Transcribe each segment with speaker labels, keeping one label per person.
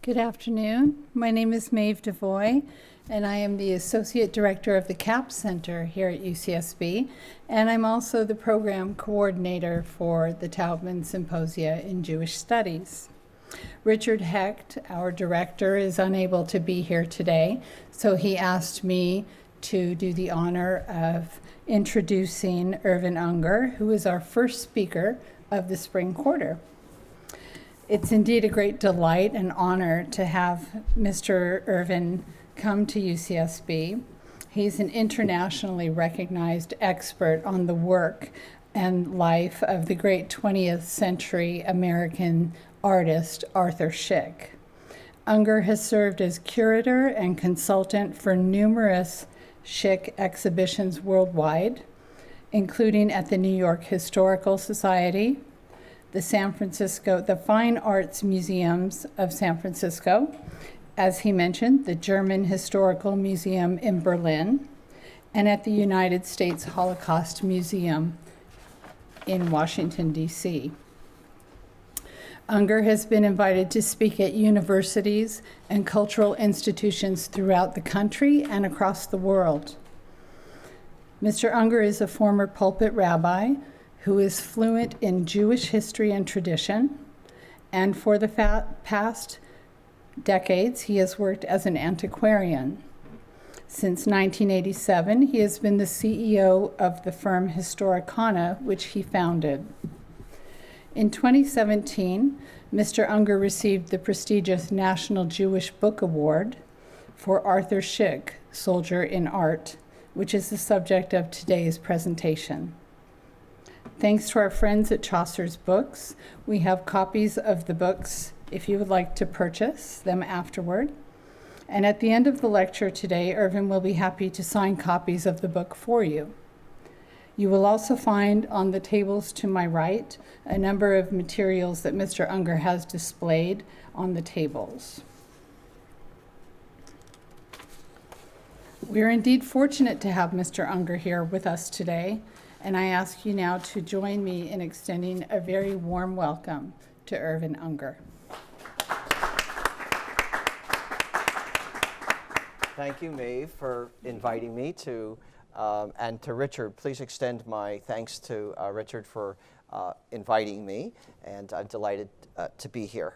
Speaker 1: Good afternoon. My name is Maeve DeVoy, and I am the Associate Director of the CAP Center here at UCSB, and I'm also the Program Coordinator for the Taubman Symposia in Jewish Studies. Richard Hecht, our Director, is unable to be here today, so he asked me to do the honor of introducing Irvin Ungar, who is our first speaker of the spring quarter. It's indeed a great delight and honor to have Mr. Irvin come to UCSB. He's an internationally recognized expert on the work and life of the great 20th century American artist Arthur Szyk. Ungar has served as curator and consultant for numerous Szyk exhibitions worldwide, including at the New York Historical Society, the Fine Arts Museums of San Francisco, as he mentioned, the German Historical Museum in Berlin, and at the United States Holocaust Museum in Washington, D.C. Ungar has been invited to speak at universities and cultural institutions throughout the country and across the world. Mr. Ungar is a former pulpit rabbi who is fluent in Jewish history and tradition, and for the past decades, he has worked as an antiquarian. Since 1987, he has been the CEO of the firm Historicana, which he founded. In 2017, Mr. Ungar received the prestigious National Jewish Book Award for Arthur Szyk, Soldier in Art, which is the subject of today's presentation. Thanks to our friends at Chaucer's Books, we have copies of the books if you would like to purchase them afterward. And at the end of the lecture today, Irvin will be happy to sign copies of the book for you. You will also find on the tables to my right a number of materials that Mr. Ungar has displayed on the tables. We're indeed fortunate to have Mr. Ungar here with us today, and I ask you now to join me in extending a very warm welcome to Irvin Ungar.
Speaker 2: Thank you, Maeve, for inviting me to, and to Richard. Please extend my thanks to Richard for inviting me, and I'm delighted to be here.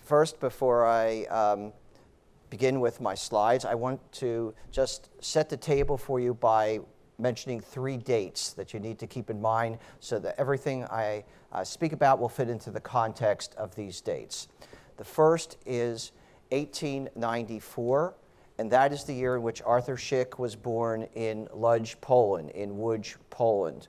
Speaker 2: First, before I begin with my slides, I want to just set the table for you by mentioning 3 dates that you need to keep in mind so that everything I speak about will fit into the context of these dates. The first is 1894, and that is the year in which Arthur Szyk was born in Lodz, Poland, in Łódź, Poland.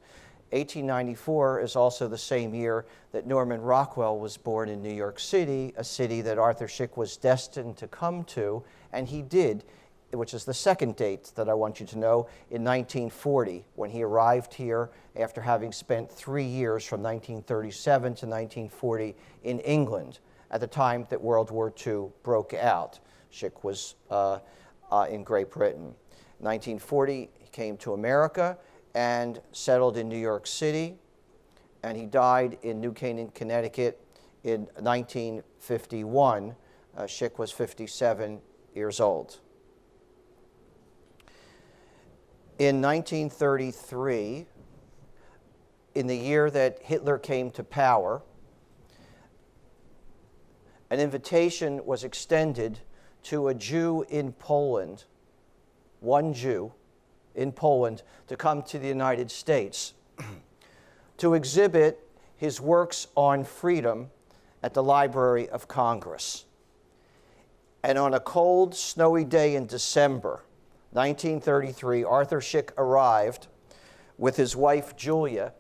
Speaker 2: 1894 is also the same year that Norman Rockwell was born in New York City, a city that Arthur Szyk was destined to come to, and he did, which is the second date that I want you to know, in 1940, when he arrived here after having spent 3 years from 1937 to 1940 in England, at the time that World War II broke out. Szyk was in Great Britain. In 1940, he came to America and settled in New York City, and he died in New Canaan, Connecticut in 1951. Szyk was 57 years old. In 1933, in the year that Hitler came to power, an invitation was extended to a Jew in Poland, one Jew in Poland, to come to the United States to exhibit his works on freedom at the Library of Congress. And on a cold, snowy day in December 1933, Arthur Szyk arrived with his wife Julia,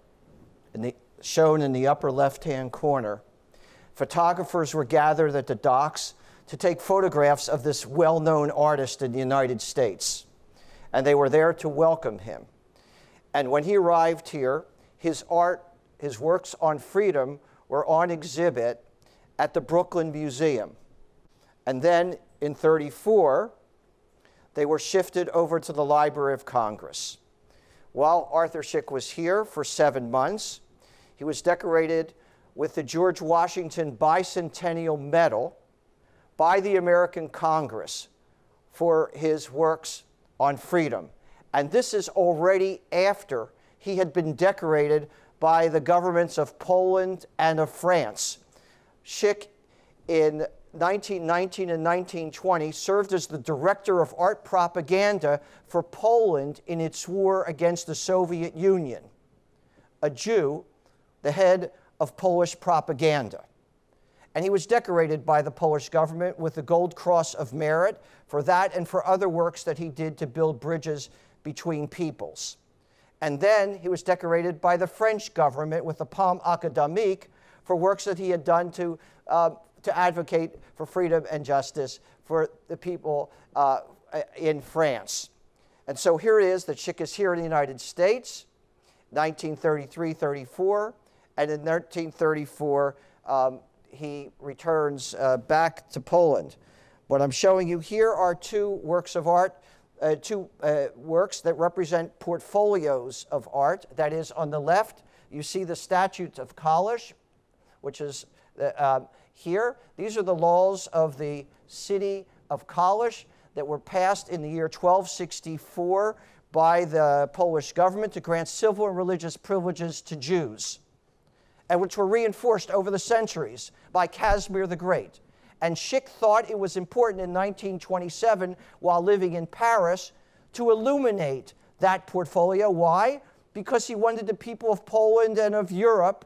Speaker 2: shown in the upper left-hand corner. Photographers were gathered at the docks to take photographs of this well-known artist in the United States, and they were there to welcome him. And when he arrived here, his art, his works on freedom, were on exhibit at the Brooklyn Museum. And then in 1934, they were shifted over to the Library of Congress. While Arthur Szyk was here for 7 months, he was decorated with the George Washington Bicentennial Medal by the American Congress for his works on freedom. And this is already after he had been decorated by the governments of Poland and of France. Szyk, in 1919 and 1920, served as the director of art propaganda for Poland in its war against the Soviet Union. A Jew, the head of Polish propaganda. And he was decorated by the Polish government with the Gold Cross of Merit for that and for other works that he did to build bridges between peoples. And then he was decorated by the French government with the Palme Académique for works that he had done to advocate for freedom and justice for the people in France. And so here it is that Szyk is here in the United States, 1933-34, and in 1934 he returns back to Poland. What I'm showing you here are two works of art, works that represent portfolios of art. That is, on the left, you see the Statutes of Kalisz, which is here. These are the laws of the city of Kalisz that were passed in the year 1264 by the Polish government to grant civil and religious privileges to Jews, and which were reinforced over the centuries by Casimir the Great. And Szyk thought it was important in 1927, while living in Paris, to illuminate that portfolio. Why? Because he wanted the people of Poland and of Europe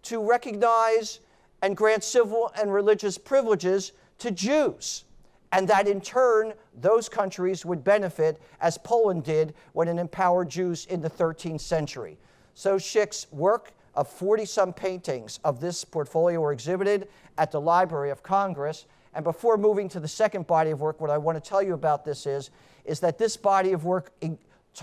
Speaker 2: to recognize and grant civil and religious privileges to Jews, and that in turn those countries would benefit, as Poland did when it empowered Jews in the 13th century. So Szyk's work of 40-some paintings of this portfolio were exhibited at the Library of Congress. And before moving to the second body of work, what I want to tell you about this is that this body of work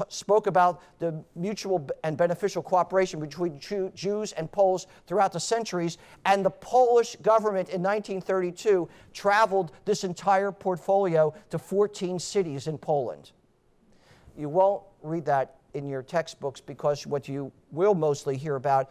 Speaker 2: spoke about the mutual and beneficial cooperation between Jews and Poles throughout the centuries, and the Polish government in 1932 traveled this entire portfolio to 14 cities in Poland. You won't read that in your textbooks, because what you will mostly hear about,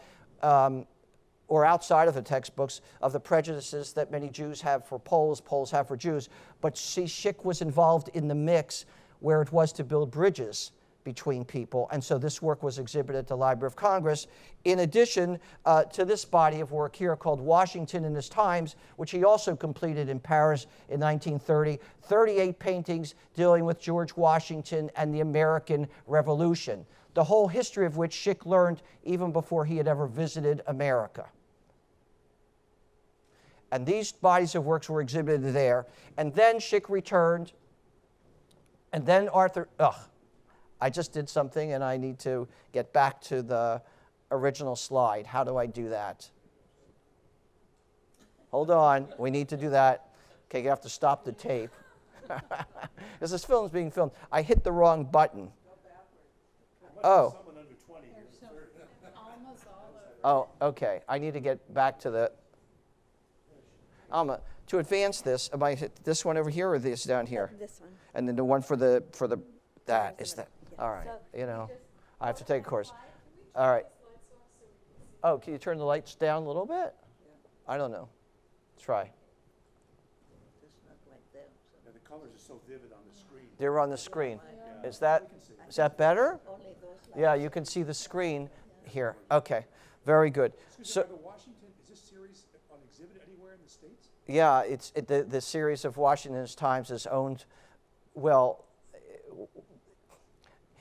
Speaker 2: or outside of the textbooks, of the prejudices that many Jews have for Poles, Poles have for Jews. But see, Szyk was involved in the mix where it was to build bridges between people. And so this work was exhibited at the Library of Congress, in addition to this body of work here called Washington in His Times, which he also completed in Paris in 1930, 38 paintings dealing with George Washington and the American Revolution, the whole history of which Szyk learned even before he had ever visited America. And these bodies of works were exhibited there. And then Szyk returned, and then I just did something, and I need to get back to the original slide. How do I do that? Hold on. We need to do that. Okay, you have to stop the tape. Because this film is being filmed. I hit the wrong button. Oh. Oh, okay. I need to get back to the... to advance this, am I hit this one over here or this down here?
Speaker 3: This one.
Speaker 2: And then the one for the that is that. All right, you know, I have to take a course. All right. Oh, can you turn the lights down a little bit? I don't know. Try.
Speaker 4: Yeah, the colors are so vivid on the screen.
Speaker 2: They're on the screen. Is that better? Yeah, you can see the screen here. Okay, very good.
Speaker 4: So, Washington, is this series on exhibit anywhere in the States?
Speaker 2: Yeah, the series of Washington's Times is owned, well,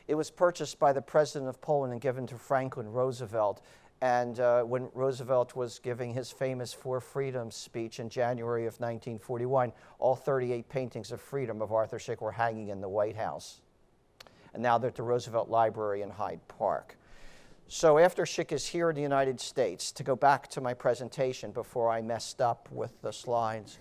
Speaker 2: it was purchased by the president of Poland and given to Franklin Roosevelt. And when Roosevelt was giving his famous Four Freedoms speech in January of 1941, all 38 paintings of freedom of Arthur Szyk were hanging in the White House. And now they're at the Roosevelt Library in Hyde Park. So after Szyk is here in the United States, to go back to my presentation before I messed up with the slides,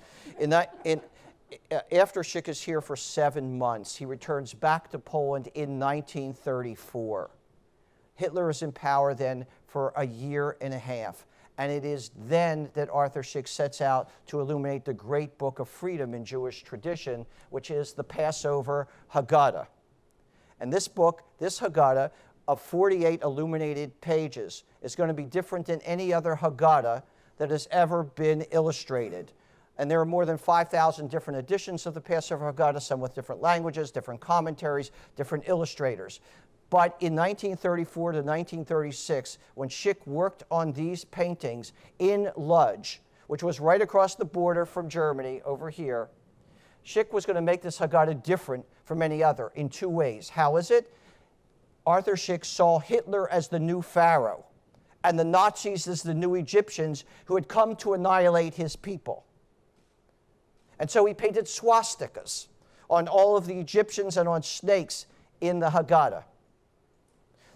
Speaker 2: after Szyk is here for 7 months, he returns back to Poland in 1934. Hitler is in power then for a year and a half. And it is then that Arthur Szyk sets out to illuminate the great book of freedom in Jewish tradition, which is the Passover Haggadah. And this book, this Haggadah, of 48 illuminated pages, is going to be different than any other Haggadah that has ever been illustrated. And there are more than 5,000 different editions of the Passover Haggadah, some with different languages, different commentaries, different illustrators. But in 1934 to 1936, when Szyk worked on these paintings in Lodz, which was right across the border from Germany over here, Szyk was going to make this Haggadah different from any other in two ways. How is it? Arthur Szyk saw Hitler as the new Pharaoh and the Nazis as the new Egyptians who had come to annihilate his people. And so he painted swastikas on all of the Egyptians and on snakes in the Haggadah.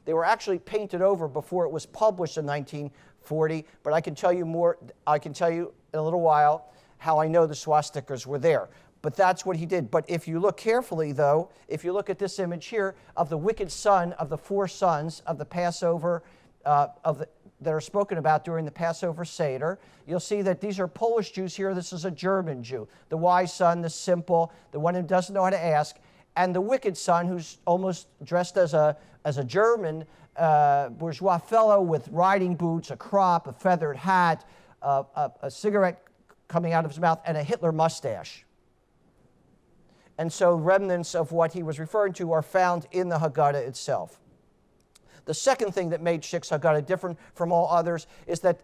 Speaker 2: They were actually painted over before it was published in 1940, but I can tell you more. I can tell you in a little while how I know the swastikas were there. But that's what he did. But if you look carefully, though, if you look at this image here of the wicked son of the four sons of the Passover, that are spoken about during the Passover Seder, you'll see that these are Polish Jews here. This is a German Jew. The wise son, the simple, the one who doesn't know how to ask, and the wicked son who's almost dressed as a German bourgeois fellow with riding boots, a crop, a feathered hat, a cigarette coming out of his mouth, and a Hitler mustache. And so remnants of what he was referring to are found in the Haggadah itself. The second thing that made Szyk's Haggadah different from all others is that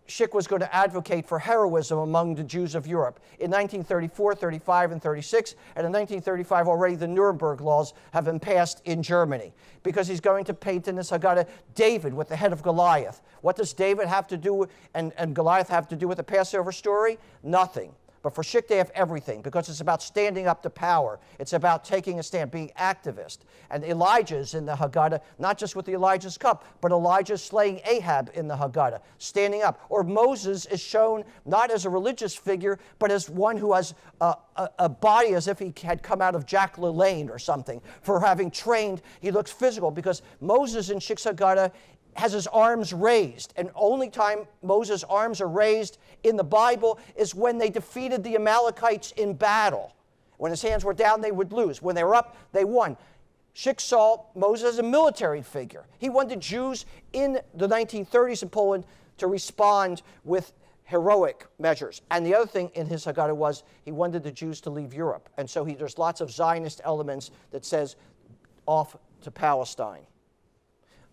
Speaker 2: Szyk was going to advocate for heroism among the Jews of Europe. In 1934, 35, and 36, and in 1935 already the Nuremberg laws have been passed in Germany, because he's going to paint in this Haggadah David with the head of Goliath. What does David have to do and Goliath have to do with the Passover story? Nothing. But for Szyk, they have everything, because it's about standing up to power. It's about taking a stand, being activist. And Elijah's in the Haggadah, not just with the Elijah's cup, but Elijah slaying Ahab in the Haggadah, standing up. Or Moses is shown not as a religious figure, but as one who has a body as if he had come out of Jack LaLanne or something. For having trained, he looks physical, because Moses in Szyk's Haggadah has his arms raised. And only time Moses' arms are raised in the Bible is when they defeated the Amalekites in battle. When his hands were down, they would lose. When they were up, they won. Szyk saw Moses as a military figure. He wanted Jews in the 1930s in Poland to respond with heroic measures. And the other thing in his Haggadah was he wanted the Jews to leave Europe. And so there's lots of Zionist elements that says off to Palestine.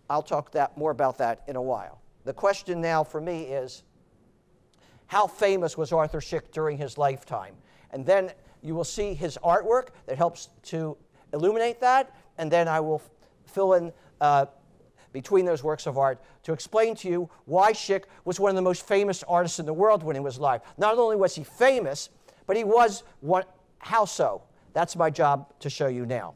Speaker 2: I'll talk more about that in a while. The question now for me is, how famous was Arthur Szyk during his lifetime? And then you will see his artwork that helps to illuminate that, and then I will fill in between those works of art to explain to you why Szyk was one of the most famous artists in the world when he was alive. Not only was he famous, but he was one. How so? That's my job to show you now.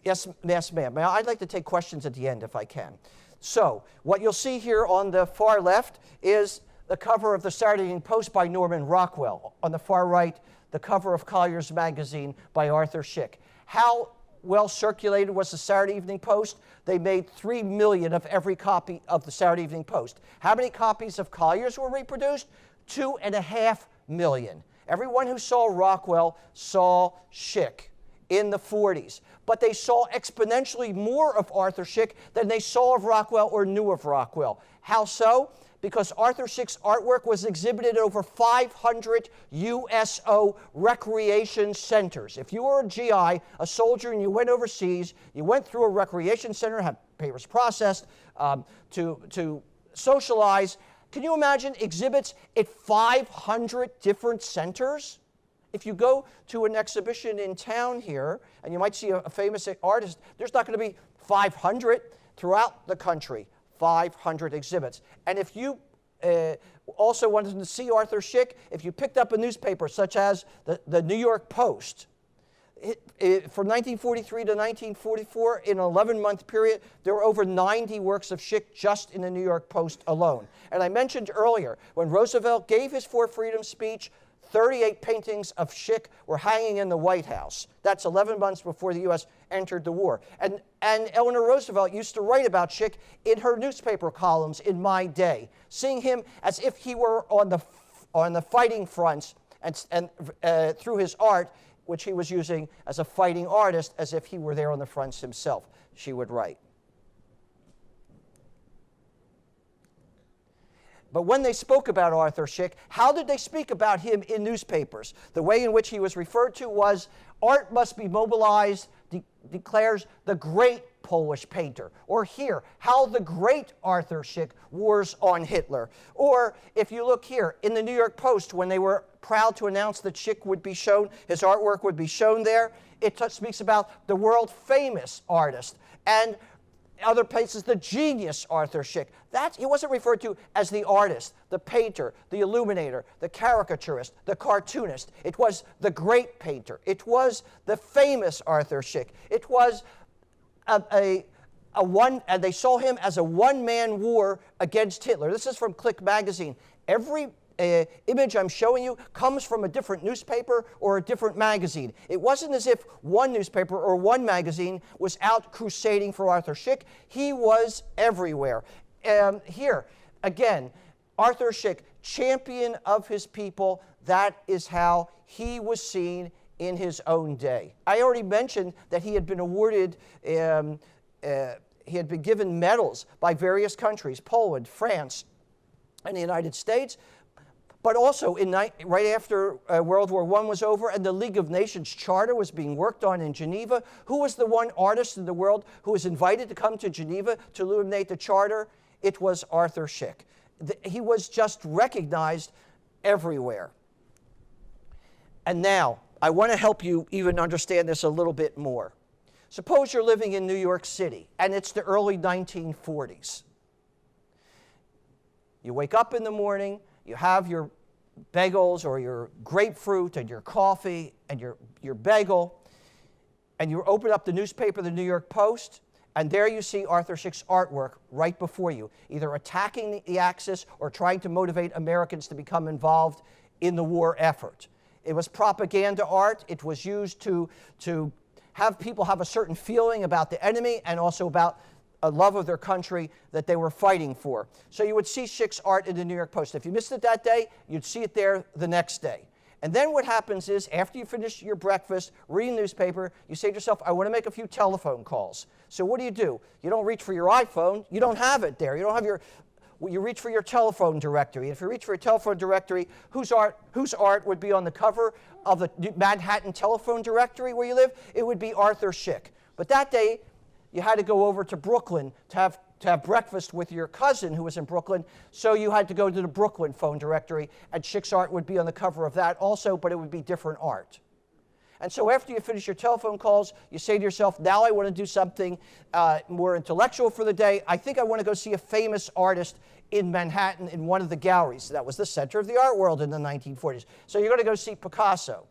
Speaker 2: Yes, ma'am. I'd like to take questions at the end if I can. So, what you'll see here on the far left is the cover of the Saturday Evening Post by Norman Rockwell. On the far right, the cover of Collier's magazine by Arthur Szyk. How well circulated was the Saturday Evening Post? They made 3 million of every copy of the Saturday Evening Post. How many copies of Collier's were reproduced? 2.5 million. Everyone who saw Rockwell saw Szyk in the 40s. But they saw exponentially more of Arthur Szyk than they saw of Rockwell or knew of Rockwell. How so? Because Arthur Szyk's artwork was exhibited at over 500 USO recreation centers. If you were a GI, a soldier, and you went overseas, you went through a recreation center, had papers processed to socialize. Can you imagine exhibits at 500 different centers? If you go to an exhibition in town here, and you might see a famous artist, there's not going to be 500 throughout the country, 500 exhibits. And if you also wanted to see Arthur Szyk, if you picked up a newspaper such as the New York Post, from 1943 to 1944, in an 11-month period, there were over 90 works of Szyk just in the New York Post alone. And I mentioned earlier, when Roosevelt gave his For Freedom speech, 38 paintings of Szyk were hanging in the White House. That's 11 months before the U.S. entered the war. And Eleanor Roosevelt used to write about Szyk in her newspaper columns in my day, seeing him as if he were on the fighting fronts, and through his art, which he was using as a fighting artist, as if he were there on the fronts himself, she would write. But when they spoke about Arthur Szyk, how did they speak about him in newspapers? The way in which he was referred to was, art must be mobilized, declares the great Polish painter. Or here, how the great Arthur Szyk wars on Hitler. Or if you look here, in the New York Post, when they were proud to announce that Szyk would be shown, his artwork would be shown there, it speaks about the world-famous artist. And other places, the genius Arthur Szyk. He wasn't referred to as the artist, the painter, the illuminator, the caricaturist, the cartoonist. It was the great painter. It was the famous Arthur Szyk. It was and they saw him as a one-man war against Hitler. This is from Click magazine. Every image I'm showing you comes from a different newspaper or a different magazine. It wasn't as if one newspaper or one magazine was out crusading for Arthur Szyk. He was everywhere. Here, again, Arthur Szyk, champion of his people. That is how he was seen in his own day. I already mentioned that he had been awarded, he had been given medals by various countries, Poland, France, and the United States. But also, right after World War I was over and the League of Nations Charter was being worked on in Geneva, who was the one artist in the world who was invited to come to Geneva to illuminate the Charter? It was Arthur Szyk. He was just recognized everywhere. And now, I want to help you even understand this a little bit more. Suppose you're living in New York City, and it's the early 1940s. You wake up in the morning, you have your bagels or your grapefruit and your coffee and your bagel, and you open up the newspaper, the New York Post, and there you see Arthur Szyk's artwork right before you, either attacking the Axis or trying to motivate Americans to become involved in the war effort. It was propaganda art. It was used to have people have a certain feeling about the enemy and also about a love of their country that they were fighting for. So you would see Szyk's art in the New York Post. If you missed it that day, you'd see it there the next day. And then what happens is, after you finish your breakfast, reading the newspaper, you say to yourself, I want to make a few telephone calls. So what do? You don't reach for your iPhone. You don't have it there. You don't have you reach for your telephone directory. If you reach for your telephone directory, whose art would be on the cover of the Manhattan telephone directory where you live? It would be Arthur Szyk. But that day, you had to go over to Brooklyn to have breakfast with your cousin who was in Brooklyn, so you had to go to the Brooklyn phone directory, and Szyk's art would be on the cover of that also, but it would be different art. And so after you finish your telephone calls, you say to yourself, now I want to do something more intellectual for the day. I think I want to go see a famous artist in Manhattan in one of the galleries. That was the center of the art world in the 1940s. So you're going to go see Picasso.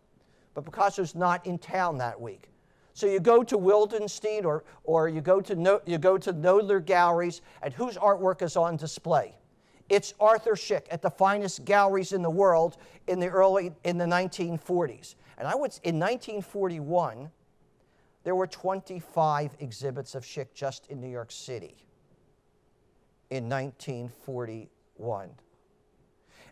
Speaker 2: But Picasso's not in town that week. So you go to Wildenstein or you go to Knoedler galleries, and whose artwork is on display? It's Arthur Szyk at the finest galleries in the world in the 1940s. And in 1941, there were 25 exhibits of Szyk just in New York City in 1941.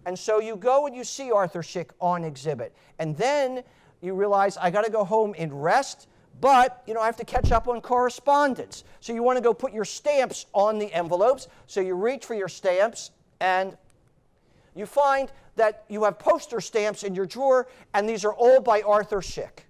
Speaker 2: And so you go and you see Arthur Szyk on exhibit. And then you realize, I got to go home and rest, but I have to catch up on correspondence. So you want to go put your stamps on the envelopes. So you reach for your stamps, and you find that you have poster stamps in your drawer, and these are all by Arthur Szyk.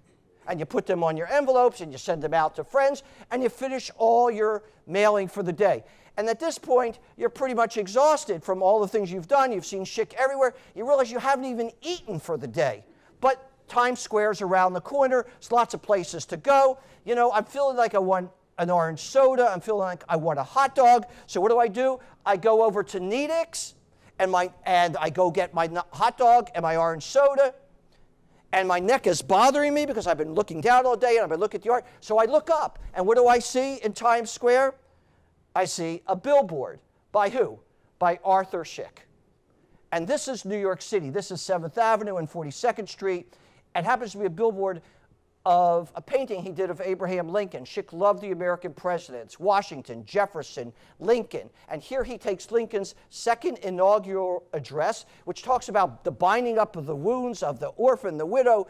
Speaker 2: And you put them on your envelopes, and you send them out to friends, and you finish all your mailing for the day. And at this point, you're pretty much exhausted from all the things you've done. You've seen Szyk everywhere. You realize you haven't even eaten for the day. But Times Square's around the corner. There's lots of places to go. I'm feeling like I want an orange soda. I'm feeling like I want a hot dog. So what do? I go over to Nedick's, and I go get my hot dog and my orange soda. And my neck is bothering me because I've been looking down all day and I've been looking at the art. So I look up, and what do I see in Times Square? I see a billboard. By who? By Arthur Szyk. And this is New York City. This is 7th Avenue and 42nd Street. It happens to be a billboard of a painting he did of Abraham Lincoln. Szyk loved the American presidents, Washington, Jefferson, Lincoln. And here he takes Lincoln's second inaugural address, which talks about the binding up of the wounds of the orphan, the widow,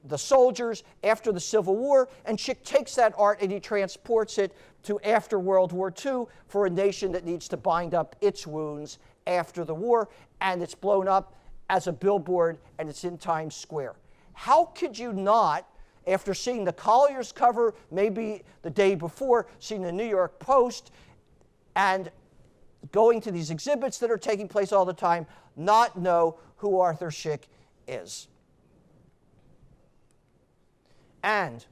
Speaker 2: the soldiers after the Civil War. And Szyk takes that art and he transports it to after World War II for a nation that needs to bind up its wounds after the war, and it's blown up as a billboard, and it's in Times Square. How could you not, after seeing the Collier's cover maybe the day before, seeing the New York Post, and going to these exhibits that are taking place all the time, not know who Arthur Szyk is? And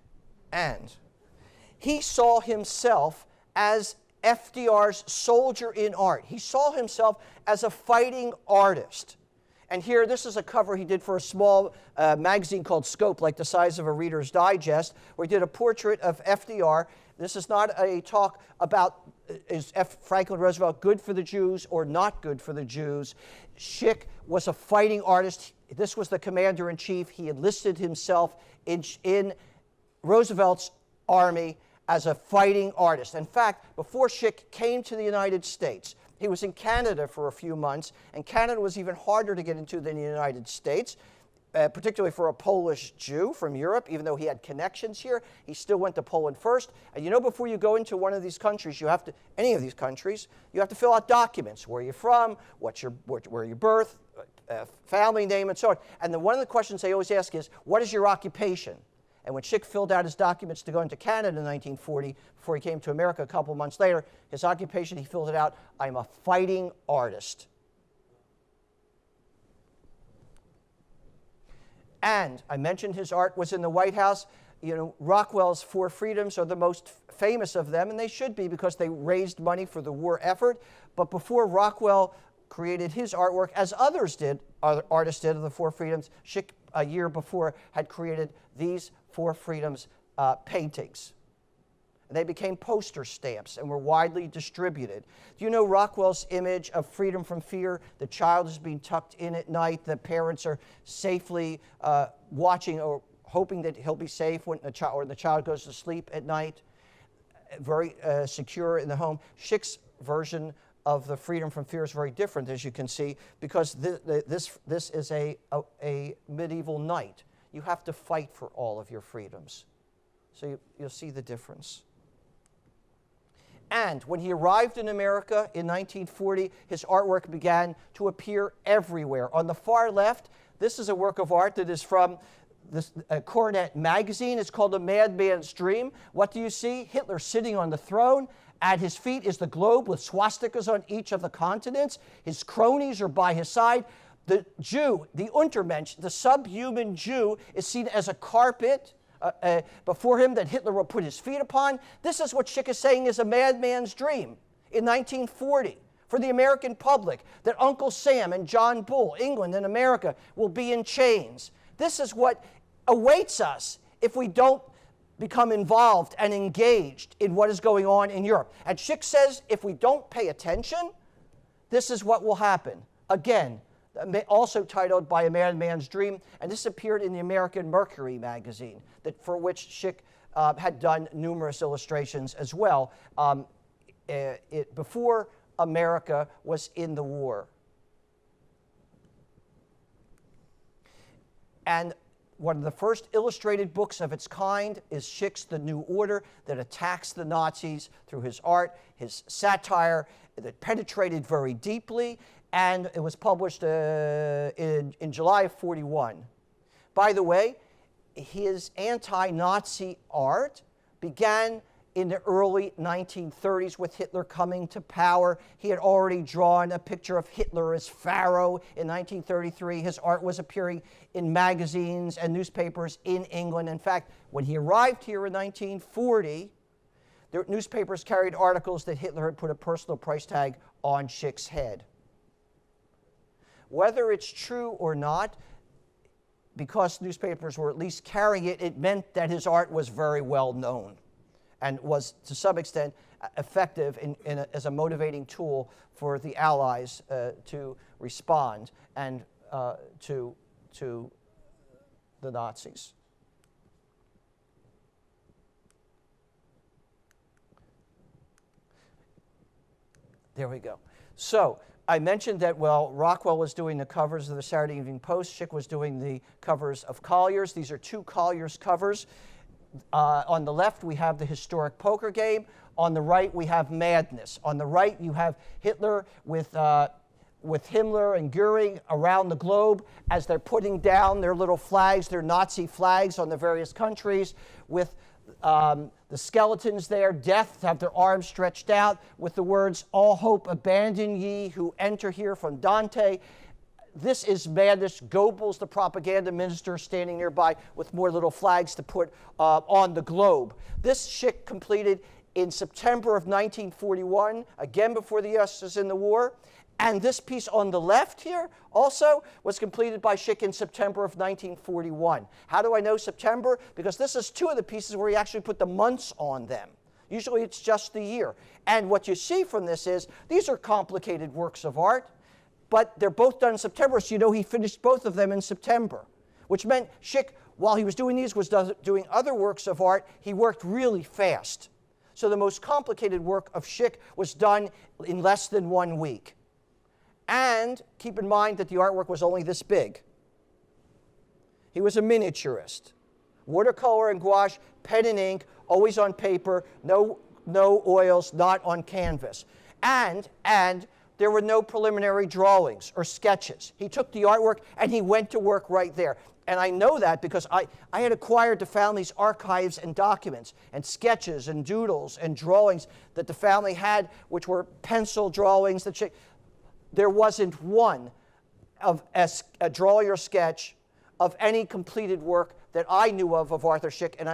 Speaker 2: he saw himself as FDR's soldier in art. He saw himself as a fighting artist. And here, this is a cover he did for a small magazine called Scope, like the size of a Reader's Digest, where he did a portrait of FDR. This is not a talk about is Franklin Roosevelt good for the Jews or not good for the Jews. Szyk was a fighting artist. This was the commander-in-chief. He enlisted himself in Roosevelt's army as a fighting artist. In fact, before Szyk came to the United States, he was in Canada for a few months, and Canada was even harder to get into than the United States, particularly for a Polish Jew from Europe. Even though he had connections here, he still went to Poland first. And you know, before you go into one of these countries, you have to, any of these countries, you have to fill out documents. Where you're from, where your birth, family name, and so on. And then one of the questions they always ask is, what is your occupation? And when Szyk filled out his documents to go into Canada in 1940, before he came to America a couple months later, his occupation, he filled it out, I'm a fighting artist. And I mentioned his art was in the White House. You know, Rockwell's Four Freedoms are the most famous of them, and they should be because they raised money for the war effort. But before Rockwell created his artwork, as others did, other artists did of the Four Freedoms, Szyk a year before had created these Four Freedoms paintings. And they became poster stamps and were widely distributed. Do you know Rockwell's image of freedom from fear? The child is being tucked in at night. The parents are safely watching or hoping that he'll be safe when the child goes to sleep at night. Very secure in the home. Szyk's version of the freedom from fear is very different, as you can see, because this is a medieval knight. You have to fight for all of your freedoms. So you'll see the difference. And when he arrived in America in 1940, his artwork began to appear everywhere. On the far left, this is a work of art that is from this Coronet magazine. It's called A Madman's Dream. What do you see? Hitler sitting on the throne. At his feet is the globe with swastikas on each of the continents. His cronies are by his side. The Jew, the Untermensch, the subhuman Jew, is seen as a carpet before him that Hitler will put his feet upon. This is what Szyk is saying is a madman's dream in 1940 for the American public, that Uncle Sam and John Bull, England and America, will be in chains. This is what awaits us if we don't become involved and engaged in what is going on in Europe. And Szyk says if we don't pay attention, this is what will happen. Again, also titled By a Madman's Dream, and this appeared in the American Mercury magazine, for which Szyk had done numerous illustrations as well before America was in the war. And one of the first illustrated books of its kind is Szyk's The New Order, that attacks the Nazis through his art, his satire, that penetrated very deeply, and it was published in July of 41. By the way, his anti-Nazi art began in the early 1930s with Hitler coming to power. He had already drawn a picture of Hitler as Pharaoh in 1933. His art was appearing in magazines and newspapers in England. In fact, when he arrived here in 1940, the newspapers carried articles that Hitler had put a personal price tag on Szyk's head. Whether it's true or not, because newspapers were at least carrying it, it meant that his art was very well known and was, to some extent, effective as a motivating tool for the Allies to respond and to the Nazis. There we go. So I mentioned that, well, Rockwell was doing the covers of the Saturday Evening Post. Szyk was doing the covers of Collier's. These are two Collier's covers. On the left, we have the historic poker game. On the right, we have madness. On the right, you have Hitler with with Himmler and Goering around the globe as they're putting down their little flags, their Nazi flags on the various countries, with the skeletons there, death, have their arms stretched out, with the words, "All hope abandon ye who enter here," from Dante. This is madness. Goebbels, the propaganda minister, standing nearby with more little flags to put on the globe. This Szyk completed in September of 1941, again before the U.S. was in the war. And this piece on the left here also was completed by Szyk in September of 1941. How do I know September? Because this is two of the pieces where he actually put the months on them. Usually it's just the year. And what you see from this is these are complicated works of art, but they're both done in September, so you know he finished both of them in September, which meant Szyk, while he was doing these, was doing other works of art. He worked really fast. So the most complicated work of Szyk was done in less than 1 week. And keep in mind that the artwork was only this big. He was a miniaturist. Watercolor and gouache, pen and ink, always on paper, no oils, not on canvas. And there were no preliminary drawings or sketches. He took the artwork and he went to work right there. And I know that because I had acquired the family's archives and documents and sketches and doodles and drawings that the family had, which were pencil drawings. There wasn't one of a drawing or sketch of any completed work that I knew of Arthur Szyk. And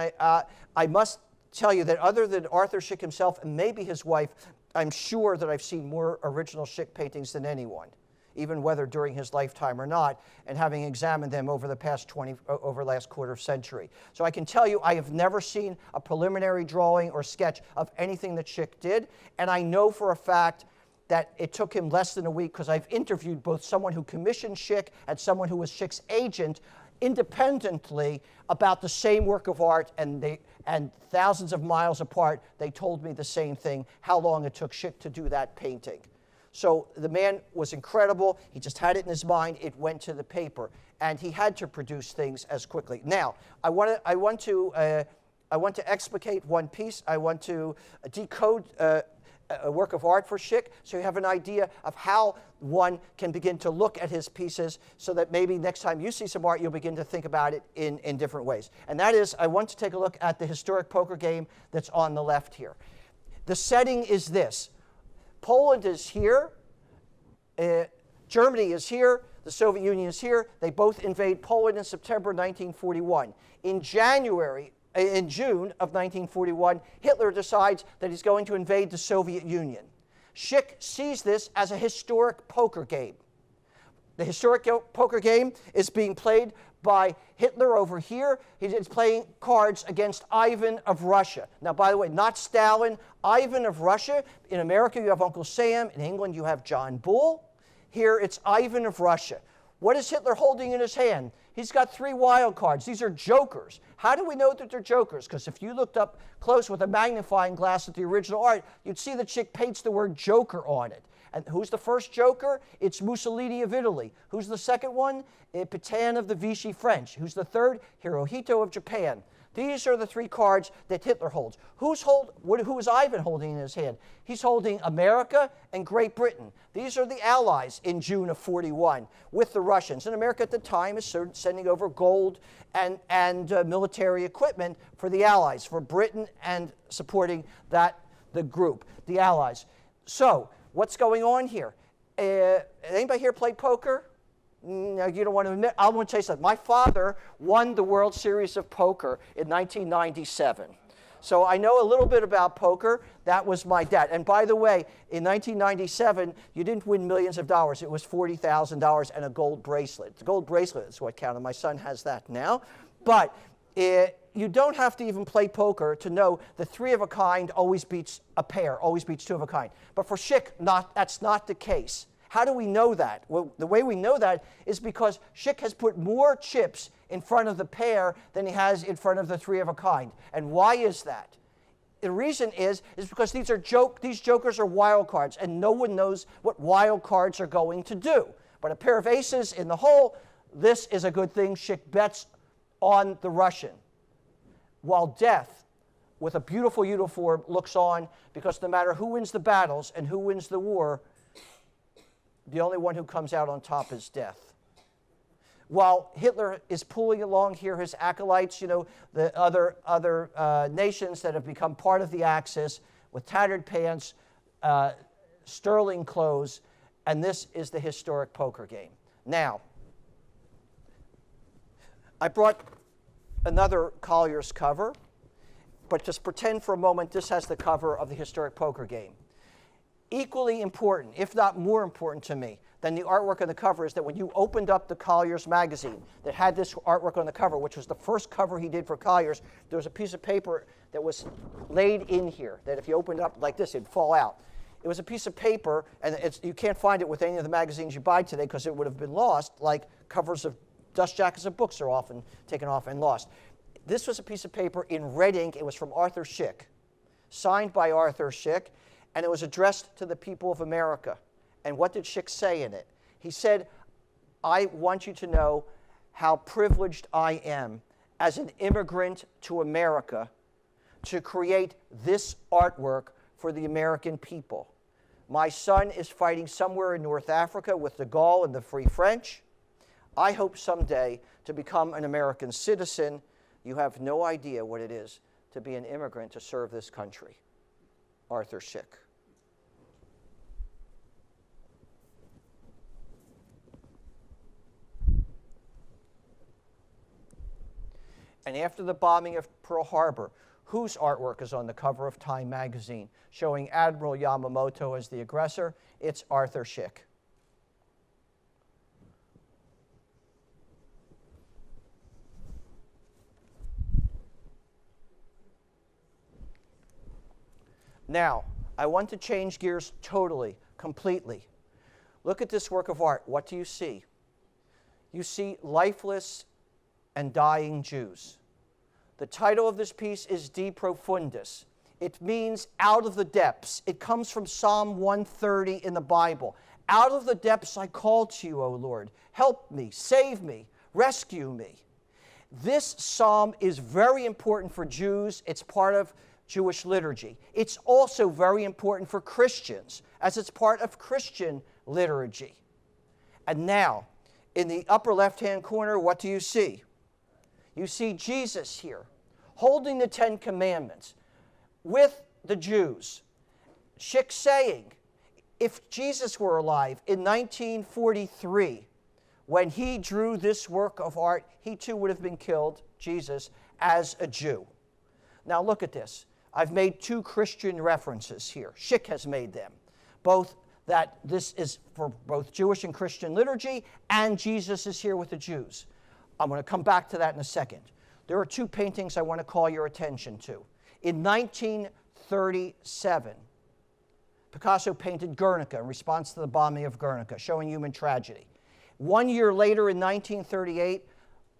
Speaker 2: I must tell you that other than Arthur Szyk himself and maybe his wife, I'm sure that I've seen more original Szyk paintings than anyone, even whether during his lifetime or not, and having examined them over the last quarter century. So I can tell you I have never seen a preliminary drawing or sketch of anything that Szyk did, and I know for a fact that it took him less than a week because I've interviewed both someone who commissioned Szyk and someone who was Szyk's agent independently about the same work of art, and thousands of miles apart, they told me the same thing, how long it took Szyk to do that painting. So the man was incredible. He just had it in his mind. It went to the paper, and he had to produce things as quickly. Now, I want to explicate one piece. I want to decode a work of art for Szyk, so you have an idea of how one can begin to look at his pieces, so that maybe next time you see some art, you'll begin to think about it in different ways. And that is, I want to take a look at the historic poker game that's on the left here. The setting is this. Poland is here, Germany is here, the Soviet Union is here. They both invade Poland in September 1941. In June of 1941, Hitler decides that he's going to invade the Soviet Union. Szyk sees this as a historic poker game. The historic poker game is being played by Hitler over here. He's playing cards against Ivan of Russia. Now, by the way, not Stalin, Ivan of Russia. In America, you have Uncle Sam. In England, you have John Bull. Here, it's Ivan of Russia. What is Hitler holding in his hand? He's got 3 wild cards. These are jokers. How do we know that they're jokers? Because if you looked up close with a magnifying glass at the original art, you'd see that Szyk paints the word joker on it. And who's the first joker? It's Mussolini of Italy. Who's the second one? Pétain of the Vichy French. Who's the third? Hirohito of Japan. These are the 3 cards that Hitler holds. Who is Ivan holding in his hand? He's holding America and Great Britain. These are the allies in June of 41 with the Russians. And America at the time is sending over gold and military equipment for the allies, for Britain, and supporting the group, the allies. So what's going on here? Anybody here play poker? No, you don't want to admit. I want to tell you something. My father won the World Series of Poker in 1997. So I know a little bit about poker. That was my dad. And by the way, in 1997, you didn't win millions of dollars. It was $40,000 and a gold bracelet. The gold bracelet is what counted. My son has that now. But you don't have to even play poker to know the 3 of a kind always beats a pair, always beats 2 of a kind. But for Szyk, that's not the case. How do we know that? Well, the way we know that is because Szyk has put more chips in front of the pair than he has in front of the 3 of a kind. And why is that? The reason is because these jokers are wild cards, and no one knows what wild cards are going to do. But a pair of aces in the hole, this is a good thing. Szyk bets on the Russian, while death, with a beautiful uniform, looks on, because no matter who wins the battles and who wins the war, the only one who comes out on top is death. While Hitler is pulling along here his acolytes, the other nations that have become part of the Axis with tattered pants, sterling clothes, and this is the historic poker game. Now, I brought another Collier's cover, but just pretend for a moment this has the cover of the historic poker game. Equally important, if not more important to me than the artwork on the cover, is that when you opened up the Collier's magazine that had this artwork on the cover, which was the first cover he did for Collier's, there was a piece of paper that was laid in here that if you opened it up like this, it'd fall out. It was a piece of paper, and you can't find it with any of the magazines you buy today because it would have been lost, like covers of dust jackets of books are often taken off and lost. This was a piece of paper in red ink. It was from Arthur Szyk, signed by Arthur Szyk, and it was addressed to the people of America. And what did Szyk say in it? He said, I want you to know how privileged I am as an immigrant to America to create this artwork for the American people. My son is fighting somewhere in North Africa with de Gaulle and the Free French. I hope someday to become an American citizen. You have no idea what it is to be an immigrant to serve this country. Arthur Szyk. And after the bombing of Pearl Harbor, whose artwork is on the cover of Time magazine showing Admiral Yamamoto as the aggressor? It's Arthur Szyk. Now, I want to change gears totally, completely. Look at this work of art. What do you see? You see lifeless and dying Jews. The title of this piece is De Profundis. It means out of the depths. It comes from Psalm 130 in the Bible. Out of the depths I call to you, O Lord. Help me, save me, rescue me. This psalm is very important for Jews. It's part of Jewish liturgy. It's also very important for Christians, as it's part of Christian liturgy. And now, in the upper left-hand corner, what do you see? You see Jesus here, holding the Ten Commandments with the Jews. Szyk saying, if Jesus were alive in 1943, when he drew this work of art, he too would have been killed, Jesus, as a Jew. Now look at this. I've made two Christian references here. Szyk has made them. Both that this is for both Jewish and Christian liturgy, and Jesus is here with the Jews. I'm going to come back to that in a second. There are two paintings I want to call your attention to. In 1937, Picasso painted Guernica in response to the bombing of Guernica, showing human tragedy. 1 year later, in 1938,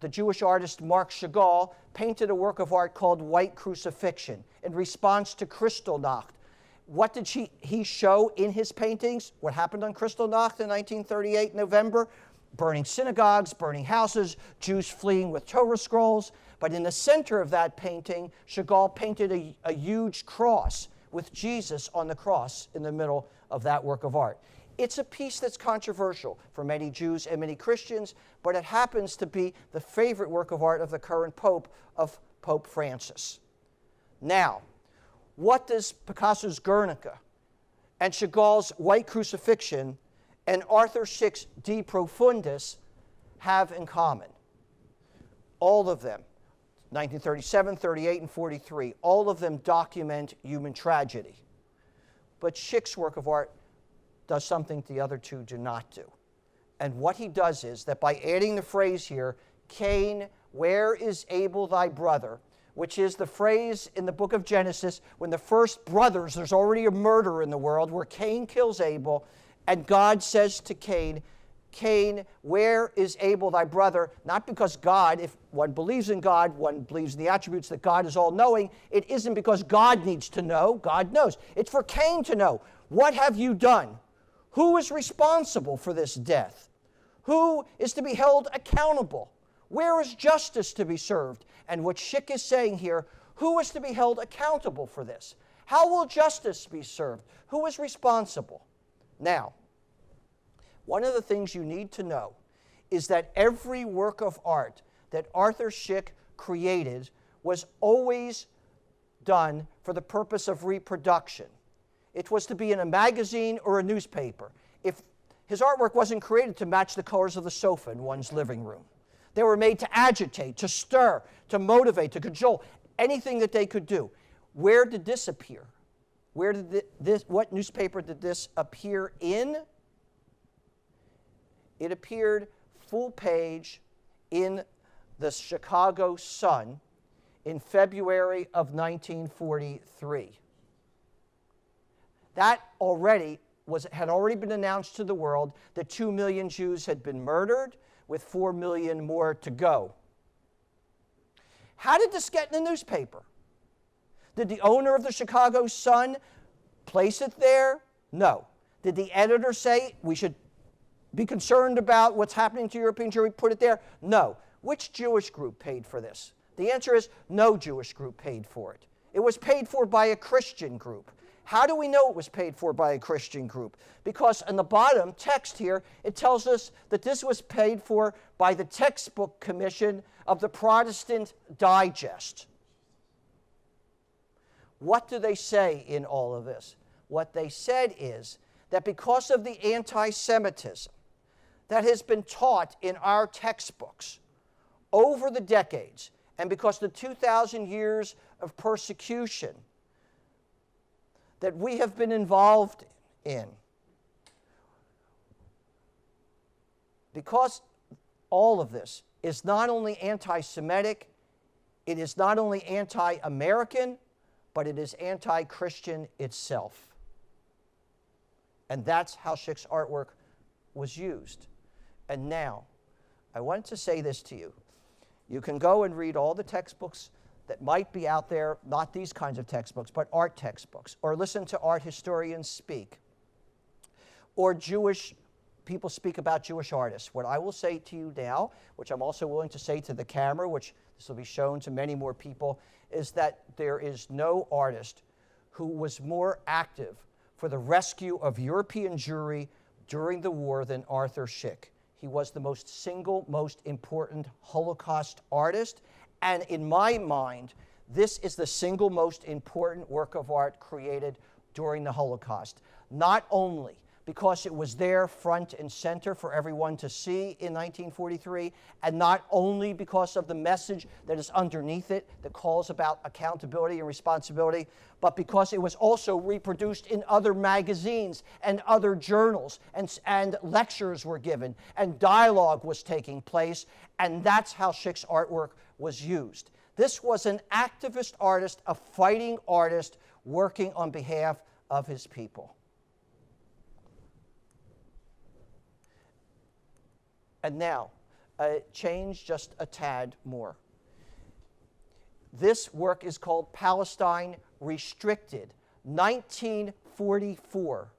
Speaker 2: the Jewish artist Marc Chagall painted a work of art called White Crucifixion in response to Kristallnacht. What did he show in his paintings? What happened on Kristallnacht in 1938, November? Burning synagogues, burning houses, Jews fleeing with Torah scrolls. But in the center of that painting, Chagall painted a huge cross with Jesus on the cross in the middle of that work of art. It's a piece that's controversial for many Jews and many Christians, but it happens to be the favorite work of art of the current Pope, of Pope Francis. Now, what does Picasso's Guernica and Chagall's White Crucifixion and Arthur Szyk's De Profundis have in common? All of them, 1937, 38, and 43, all of them document human tragedy. But Szyk's work of art does something the other two do not do. And what he does is that by adding the phrase here, Cain, where is Abel thy brother, which is the phrase in the book of Genesis when the first brothers, there's already a murder in the world where Cain kills Abel, and God says to Cain, Cain, where is Abel thy brother? Not because God, if one believes in God, one believes in the attributes that God is all-knowing, it isn't because God needs to know, God knows. It's for Cain to know, what have you done? Who is responsible for this death? Who is to be held accountable? Where is justice to be served? And what Szyk is saying here, who is to be held accountable for this? How will justice be served? Who is responsible? Now, one of the things you need to know is that every work of art that Arthur Szyk created was always done for the purpose of reproduction. It was to be in a magazine or a newspaper. If his artwork wasn't created to match the colors of the sofa in one's living room. They were made to agitate, to stir, to motivate, to cajole, anything that they could do. Where did this appear? Where did what newspaper did this appear in? It appeared full page in the Chicago Sun in February of 1943. That had already been announced to the world that 2 million Jews had been murdered, with 4 million more to go. How did this get in the newspaper? Did the owner of the Chicago Sun place it there? No. Did the editor say we should be concerned about what's happening to European Jewry, put it there? No. Which Jewish group paid for this? The answer is no Jewish group paid for it. It was paid for by a Christian group. How do we know it was paid for by a Christian group? Because in the bottom text here, it tells us that this was paid for by the Textbook Commission of the Protestant Digest. What do they say in all of this? What they said is that because of the anti-Semitism that has been taught in our textbooks over the decades, and because the 2,000 years of persecution that we have been involved in, because all of this is not only anti-Semitic, it is not only anti-American, but it is anti-Christian itself. And that's how Szyk's artwork was used. And now, I want to say this to you. You can go and read all the textbooks that might be out there, not these kinds of textbooks, but art textbooks, or listen to art historians speak, or Jewish people speak about Jewish artists. What I will say to you now, which I'm also willing to say to the camera, which this will be shown to many more people, is that there is no artist who was more active for the rescue of European Jewry during the war than Arthur Szyk. He was the most important Holocaust artist, and in my mind, this is the single most important work of art created during the Holocaust. Not only because it was there front and center for everyone to see in 1943, and not only because of the message that is underneath it that calls about accountability and responsibility, but because it was also reproduced in other magazines and other journals, and lectures were given, and dialogue was taking place, and that's how Szyk's artwork was used. This was an activist artist, a fighting artist, working on behalf of his people. And now, change just a tad more. This work is called Palestine Restricted, 1944.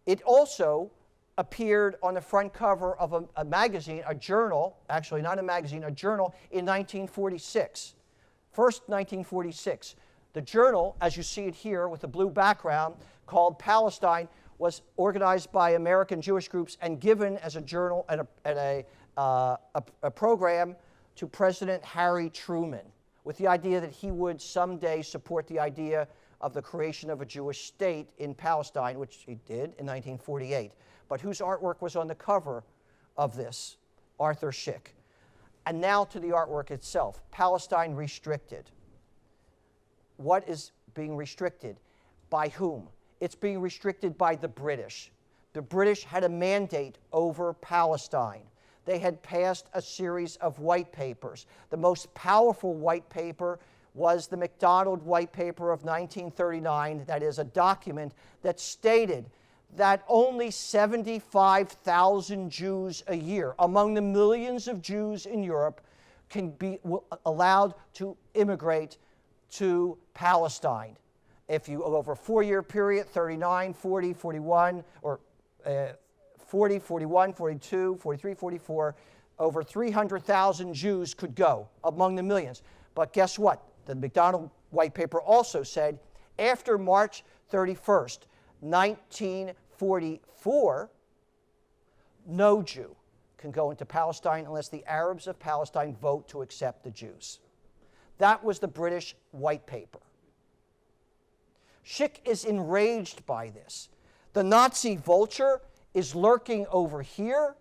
Speaker 2: It also appeared on the front cover of a magazine, a journal, actually not a magazine, a journal in 1946. First, 1946. The journal, as you see it here with the blue background, called Palestine, was organized by American Jewish groups and given as a journal and a program to President Harry Truman, with the idea that he would someday support the idea of the creation of a Jewish state in Palestine, which he did in 1948. But whose artwork was on the cover of this? Arthur Szyk. And now to the artwork itself, Palestine Restricted. What is being restricted? By whom? It's being restricted by the British. The British had a mandate over Palestine. They had passed a series of white papers. The most powerful white paper was the MacDonald White Paper of 1939. That is a document that stated that only 75,000 Jews a year, among the millions of Jews in Europe, can be allowed to immigrate to Palestine. If you, over a 4-year period, 39, 40, 41, or 40, 41, 42, 43, 44, over 300,000 Jews could go among the millions. But guess what? The MacDonald White Paper also said after March 31st, 1944, no Jew can go into Palestine unless the Arabs of Palestine vote to accept the Jews. That was the British white paper. Szyk is enraged by this. The Nazi vulture is lurking over here.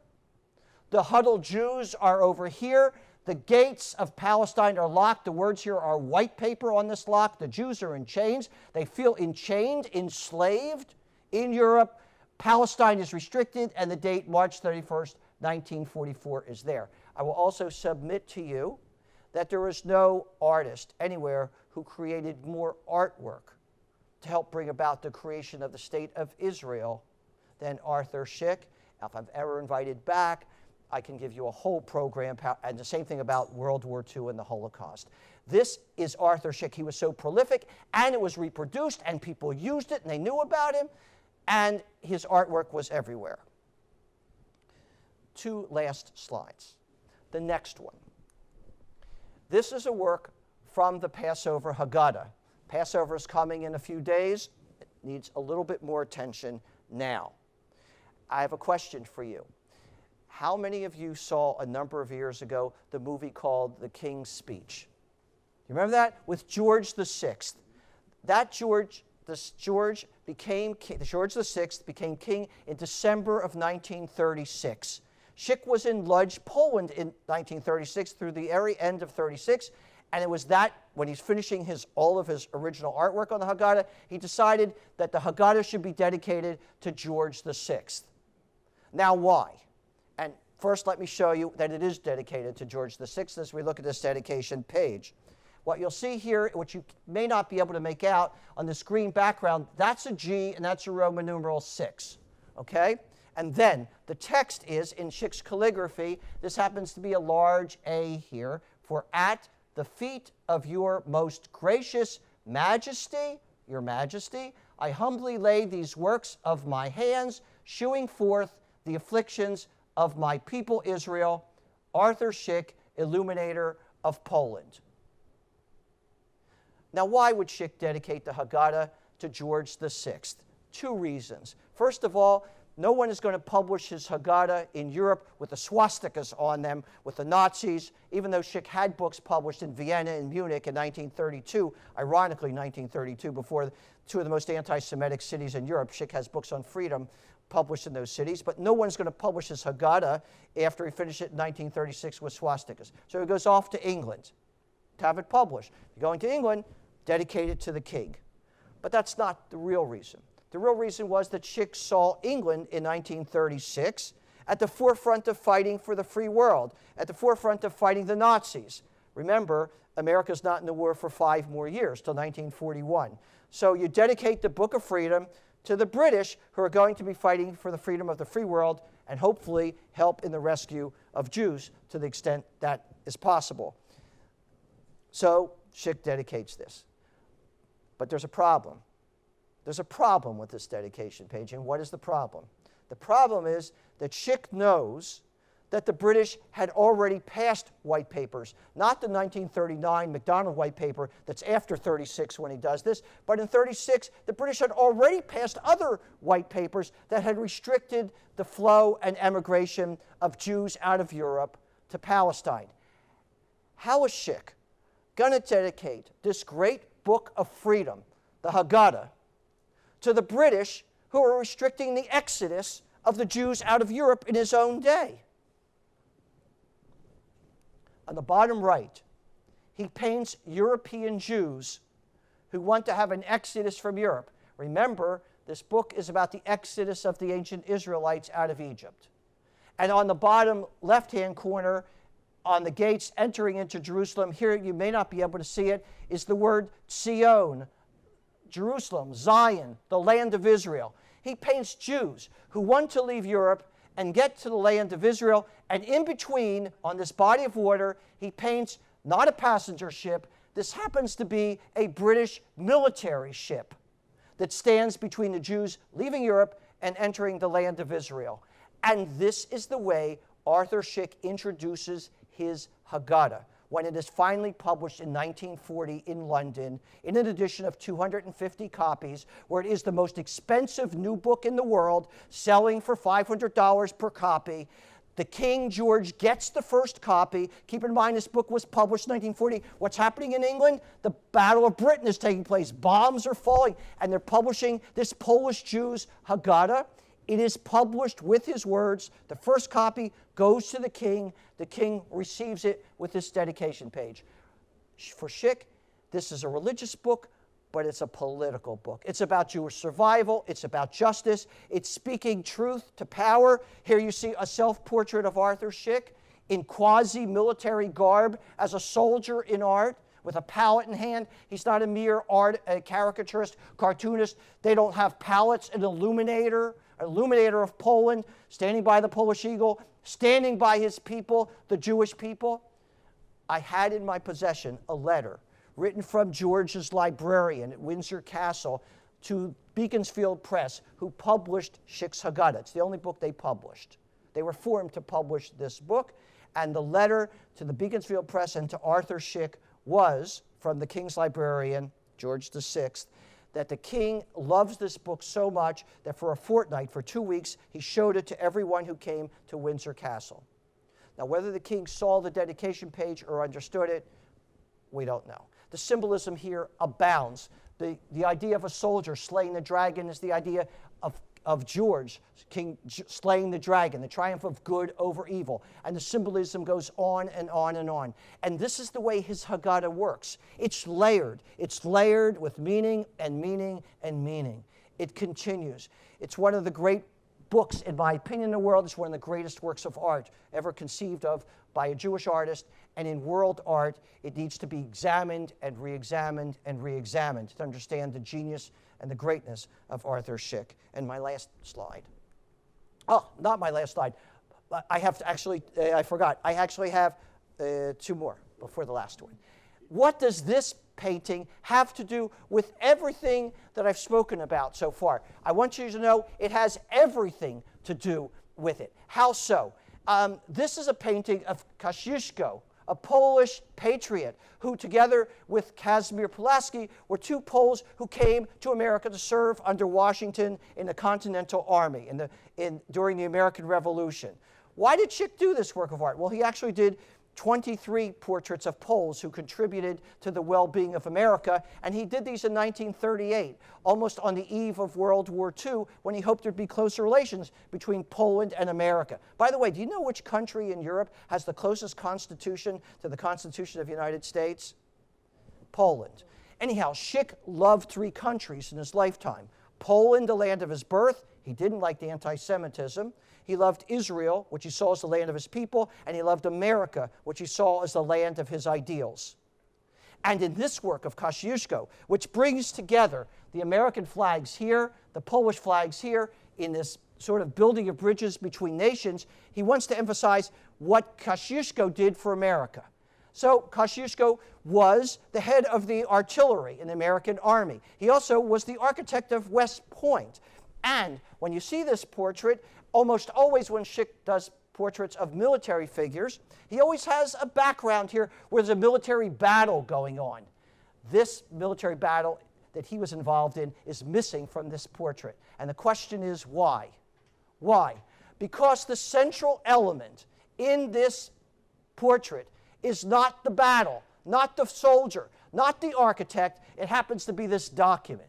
Speaker 2: The huddled Jews are over here. The gates of Palestine are locked. The words here are white paper on this lock. The Jews are in chains. They feel enchained, enslaved in Europe. Palestine is restricted, and the date March 31st, 1944 is there. I will also submit to you that there is no artist anywhere who created more artwork to help bring about the creation of the State of Israel than Arthur Szyk. If I'm ever invited back, I can give you a whole program, and the same thing about World War II and the Holocaust. This is Arthur Szyk. He was so prolific, and it was reproduced, and people used it, and they knew about him, and his artwork was everywhere. 2 last slides. The next one. This is a work from the Passover Haggadah. Passover is coming in a few days. It needs a little bit more attention now. I have a question for you. How many of you saw a number of years ago the movie called The King's Speech? You remember that? With George VI. That George VI became king in December of 1936. Szyk was in Lodz, Poland in 1936 through the very end of 36, and it was that, when he's finishing all of his original artwork on the Haggadah, he decided that the Haggadah should be dedicated to George VI. Now why? And first let me show you that it is dedicated to George VI as we look at this dedication page. What you'll see here, which you may not be able to make out on this green background, that's a G and that's a Roman numeral 6, okay? And then the text is in Szyk's calligraphy. This happens to be a large A here for "At the feet of your most gracious majesty, your majesty, I humbly lay these works of my hands, shewing forth the afflictions of my people Israel, Arthur Szyk, illuminator of Poland." Now, why would Szyk dedicate the Haggadah to George VI? 2 reasons. First of all, no one is going to publish his Haggadah in Europe with the swastikas on them, with the Nazis, even though Szyk had books published in Vienna and Munich in 1932, ironically 1932, before 2 of the most anti-Semitic cities in Europe. Szyk has books on freedom published in those cities, but no one's going to publish his Haggadah after he finished it in 1936 with swastikas. So he goes off to England to have it published. If you're going to England, dedicate it to the king. But that's not the real reason. The real reason was that Szyk saw England in 1936 at the forefront of fighting for the free world, at the forefront of fighting the Nazis. Remember, America's not in the war for 5 more years, till 1941. So you dedicate the Book of Freedom to the British, who are going to be fighting for the freedom of the free world and hopefully help in the rescue of Jews to the extent that is possible. So Szyk dedicates this. But there's a problem. There's a problem with this dedication page, and what is the problem? The problem is that Szyk knows that the British had already passed white papers, not the 1939 MacDonald white paper that's after 36 when he does this, but in 36 the British had already passed other white papers that had restricted the flow and emigration of Jews out of Europe to Palestine. How is Szyk going to dedicate this great book of freedom, the Haggadah, to the British who are restricting the exodus of the Jews out of Europe in his own day? On the bottom right, he paints European Jews who want to have an exodus from Europe. Remember, this book is about the exodus of the ancient Israelites out of Egypt. And on the bottom left-hand corner, on the gates entering into Jerusalem, here you may not be able to see it, is the word Zion, Jerusalem, Zion, the land of Israel. He paints Jews who want to leave Europe and get to the land of Israel, and in between, on this body of water, he paints not a passenger ship. This happens to be a British military ship that stands between the Jews leaving Europe and entering the land of Israel. And this is the way Arthur Szyk introduces his Haggadah. when it is finally published in 1940 in London in an edition of 250 copies, where it is the most expensive new book in the world, selling for $500 per copy. The King George gets the first copy. Keep in mind, this book was published in 1940. What's happening in England? The Battle of Britain is taking place. Bombs are falling, and they're publishing this Polish Jew's Haggadah. It is published with his words. The first copy goes to the king. The king receives it with this dedication page. For Szyk, this is a religious book, but it's a political book. It's about Jewish survival. It's about justice. It's speaking truth to power. Here you see a self-portrait of Arthur Szyk in quasi-military garb as a soldier in art with a palette in hand. He's not a mere a caricaturist, cartoonist. They don't have palettes. An illuminator of Poland, standing by the Polish eagle, standing by his people, the Jewish people. I had in my possession a letter written from George's librarian at Windsor Castle to Beaconsfield Press, who published Szyk's Haggadah. It's the only book they published. They were formed to publish this book, and the letter to the Beaconsfield Press and to Arthur Szyk was from the king's librarian, George VI, that the king loves this book so much that for a fortnight, for 2 weeks, he showed it to everyone who came to Windsor Castle. Now, whether the king saw the dedication page or understood it, we don't know. The symbolism here abounds. The idea of a soldier slaying the dragon is the idea of George, King slaying the dragon, the triumph of good over evil. And the symbolism goes on and on and on. And this is the way his Haggadah works. It's layered. It's layered with meaning and meaning and meaning. It continues. It's one of the great books, in my opinion, in the world. It's one of the greatest works of art ever conceived of by a Jewish artist. And in world art, it needs to be examined and re-examined and re-examined to understand the genius and the greatness of Arthur Szyk. And my last slide. Oh, not my last slide. I have to actually, I forgot. I actually have 2 more before the last one. What does this painting have to do with everything that I've spoken about so far? I want you to know it has everything to do with it. How so? This is a painting of Kosciuszko, a Polish patriot who, together with Kazimierz Pulaski, were 2 Poles who came to America to serve under Washington in the Continental Army during the American Revolution. Why did Szyk do this work of art? Well, he actually did 23 portraits of Poles who contributed to the well-being of America, and he did these in 1938, almost on the eve of World War II, when he hoped there'd be closer relations between Poland and America. By the way, do you know which country in Europe has the closest constitution to the Constitution of the United States? Poland. Anyhow, Szyk loved 3 countries in his lifetime. Poland, the land of his birth. He didn't like the anti-Semitism. He loved Israel, which he saw as the land of his people, and he loved America, which he saw as the land of his ideals. And in this work of Kosciuszko, which brings together the American flags here, the Polish flags here, in this sort of building of bridges between nations, he wants to emphasize what Kosciuszko did for America. So Kosciuszko was the head of the artillery in the American Army. He also was the architect of West Point. And when you see this portrait, almost always when Szyk does portraits of military figures, he always has a background here where there's a military battle going on. This military battle that he was involved in is missing from this portrait. And the question is why? Why? Because the central element in this portrait is not the battle, not the soldier, not the architect. It happens to be this document.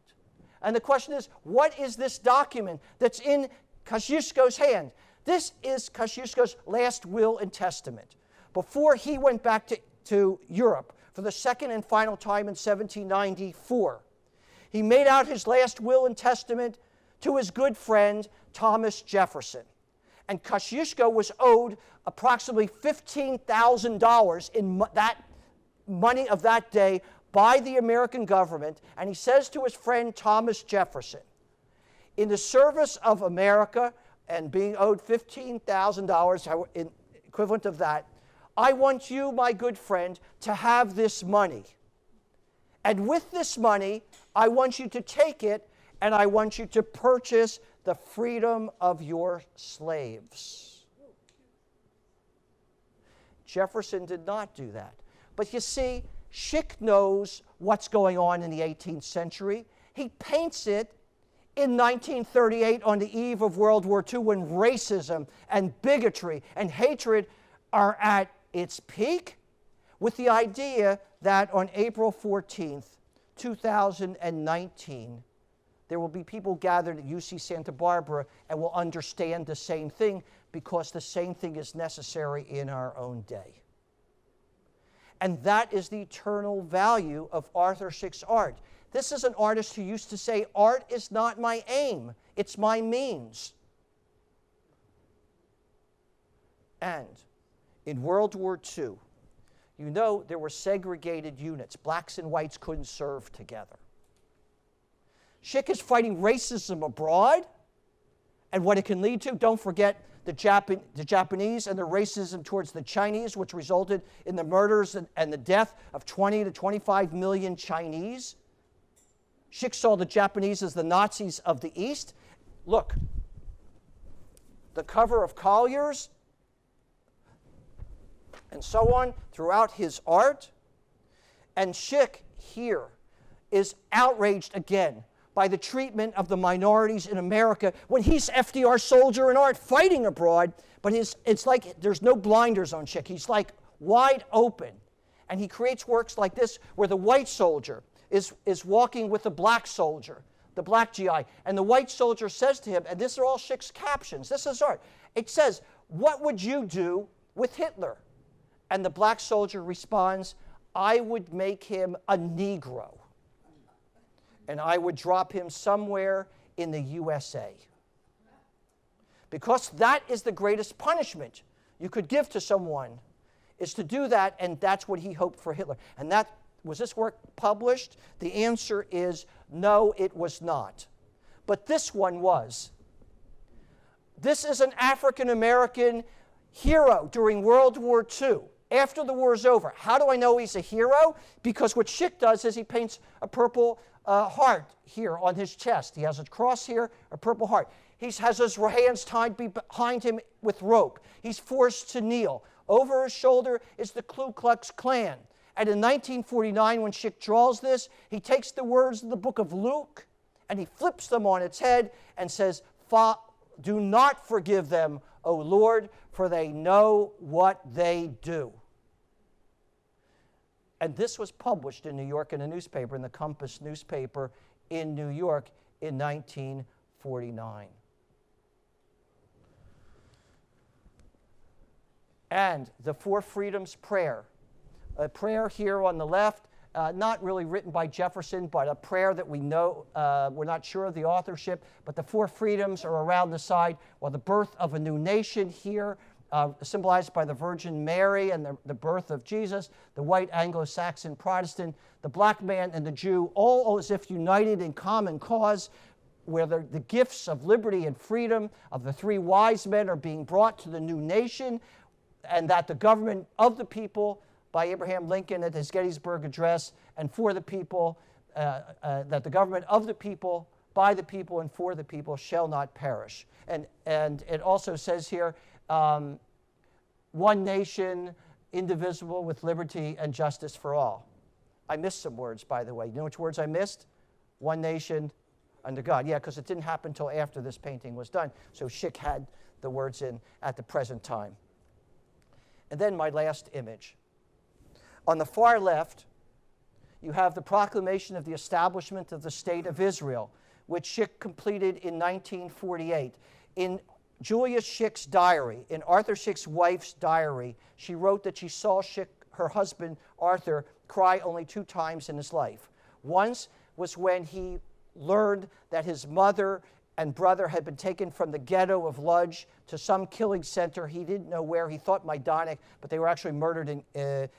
Speaker 2: And the question is, what is this document that's in Kosciuszko's hand? This is Kosciuszko's last will and testament. Before he went back to Europe for the second and final time in 1794, he made out his last will and testament to his good friend Thomas Jefferson. And Kosciuszko was owed approximately $15,000 in that money of that day by the American government. And he says to his friend Thomas Jefferson, in the service of America and being owed $15,000, equivalent of that, I want you, my good friend, to have this money. And with this money, I want you to take it and I want you to purchase the freedom of your slaves. Jefferson did not do that. But you see, Szyk knows what's going on in the 18th century. He paints it in 1938 on the eve of World War II when racism and bigotry and hatred are at its peak, with the idea that on April 14th, 2019, there will be people gathered at UC Santa Barbara and will understand the same thing, because the same thing is necessary in our own day. And that is the eternal value of Arthur Szyk's art. This is an artist who used to say, art is not my aim, it's my means. And in World War II, you know there were segregated units. Blacks and whites couldn't serve together. Szyk is fighting racism abroad and what it can lead to. Don't forget the Japanese and the racism towards the Chinese, which resulted in the murders and the death of 20 to 25 million Chinese. Szyk saw the Japanese as the Nazis of the East. Look, the cover of Collier's and so on throughout his art. And Szyk here is outraged again by the treatment of the minorities in America when he's FDR's soldier in art fighting abroad, but it's like there's no blinders on Szyk. He's like wide open. And he creates works like this where the white soldier is walking with the black soldier, the black GI, and the white soldier says to him, and these are all Szyk's captions, this is art, it says, "What would you do with Hitler?" And the black soldier responds, "I would make him a Negro, and I would drop him somewhere in the USA." Because that is the greatest punishment you could give to someone, is to do that, and that's what he hoped for Hitler. And that, was this work published? The answer is no, it was not. But this one was. This is an African-American hero during World War II. After the war is over. How do I know he's a hero? Because what Szyk does is he paints a purple heart here on his chest. He has a cross here, a purple heart. He has his hands tied behind him with rope. He's forced to kneel. Over his shoulder is the Ku Klux Klan. And in 1949, when Szyk draws this, he takes the words of the book of Luke and he flips them on its head and says, "Do not forgive them, O Lord, for they know what they do." And this was published in New York in a newspaper, in the Compass newspaper in New York in 1949. And the Four Freedoms Prayer, a prayer here on the left, not really written by Jefferson, but a prayer that we know, we're not sure of the authorship, but the Four Freedoms are around the side, while the birth of a new nation here, symbolized by the Virgin Mary and the birth of Jesus, the white Anglo-Saxon Protestant, the black man and the Jew, all as if united in common cause, where the gifts of liberty and freedom of the three wise men are being brought to the new nation, and that the government of the people, by Abraham Lincoln at his Gettysburg Address, and for the people, that the government of the people, by the people, and for the people shall not perish. And it also says here, one nation, indivisible, with liberty and justice for all. I missed some words, by the way. You know which words I missed? One nation, under God. Yeah, because it didn't happen until after this painting was done. So Szyk had the words in at the present time. And then my last image. On the far left, you have the proclamation of the establishment of the State of Israel, which Szyk completed in 1948. In Julia Szyk's diary, in Arthur Szyk's wife's diary, she wrote that she saw Szyk, her husband, Arthur, cry only 2 times in his life. Once was when he learned that his mother and brother had been taken from the ghetto of Lodz to some killing center. He didn't know where. He thought Majdanek, but they were actually murdered in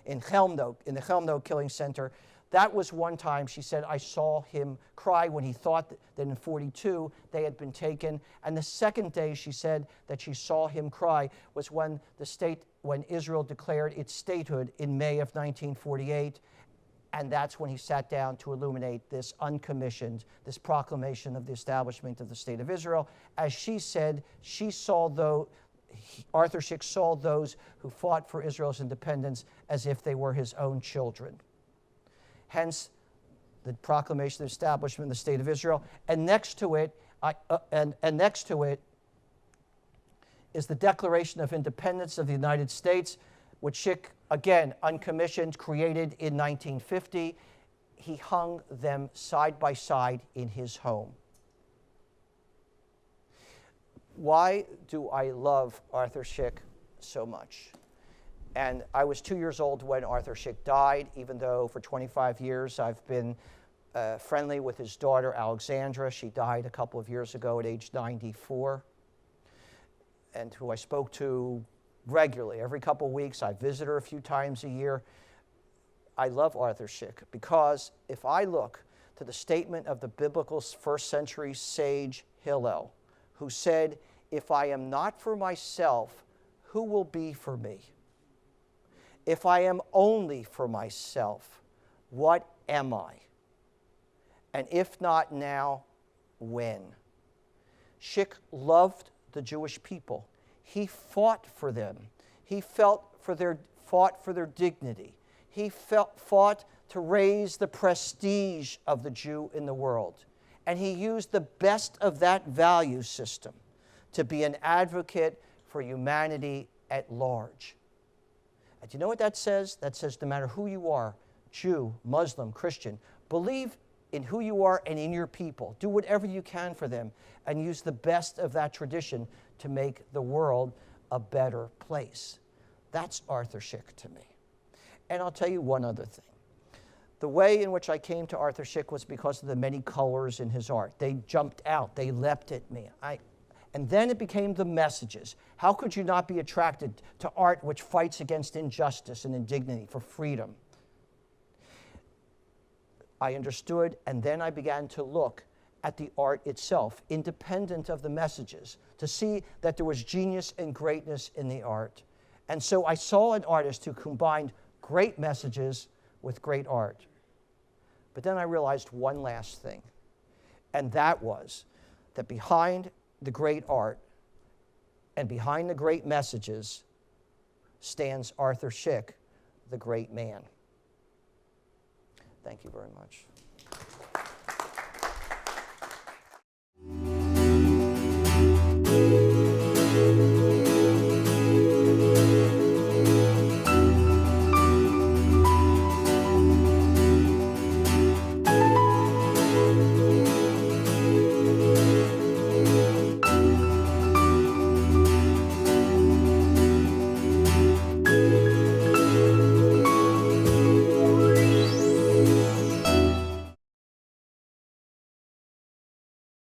Speaker 2: Chelmno, in the Chelmno killing center. That was one time, she said, I saw him cry when he thought that in 42 they had been taken. And the second day, she said, that she saw him cry was when when Israel declared its statehood in May of 1948. And that's when he sat down to illuminate this uncommissioned, this proclamation of the establishment of the State of Israel. As she said, she saw, though, Arthur Szyk saw those who fought for Israel's independence as if they were his own children. Hence, the Proclamation of Establishment of the State of Israel, and next to it, is the Declaration of Independence of the United States, which Szyk, again, uncommissioned, created in 1950. He hung them side by side in his home. Why do I love Arthur Szyk so much? And I was 2 years old when Arthur Szyk died, even though for 25 years I've been friendly with his daughter, Alexandra. She died a couple of years ago at age 94, and who I spoke to regularly. Every couple of weeks, I visit her a few times a year. I love Arthur Szyk because if I look to the statement of the biblical first century sage Hillel, who said, "If I am not for myself, who will be for me? If I am only for myself, what am I? And if not now, when?" Szyk loved the Jewish people. He fought for them. He fought for their dignity. He fought to raise the prestige of the Jew in the world. And he used the best of that value system to be an advocate for humanity at large. And do you know what that says? That says no matter who you are, Jew, Muslim, Christian, believe in who you are and in your people. Do whatever you can for them and use the best of that tradition to make the world a better place. That's Arthur Szyk to me. And I'll tell you one other thing. The way in which I came to Arthur Szyk was because of the many colors in his art. They jumped out. They leapt at me. And then it became the messages. How could you not be attracted to art which fights against injustice and indignity for freedom? I understood, and then I began to look at the art itself, independent of the messages, to see that there was genius and greatness in the art. And so I saw an artist who combined great messages with great art. But then I realized one last thing, and that was that behind the great art and behind the great messages stands Arthur Szyk, the great man. Thank you very much.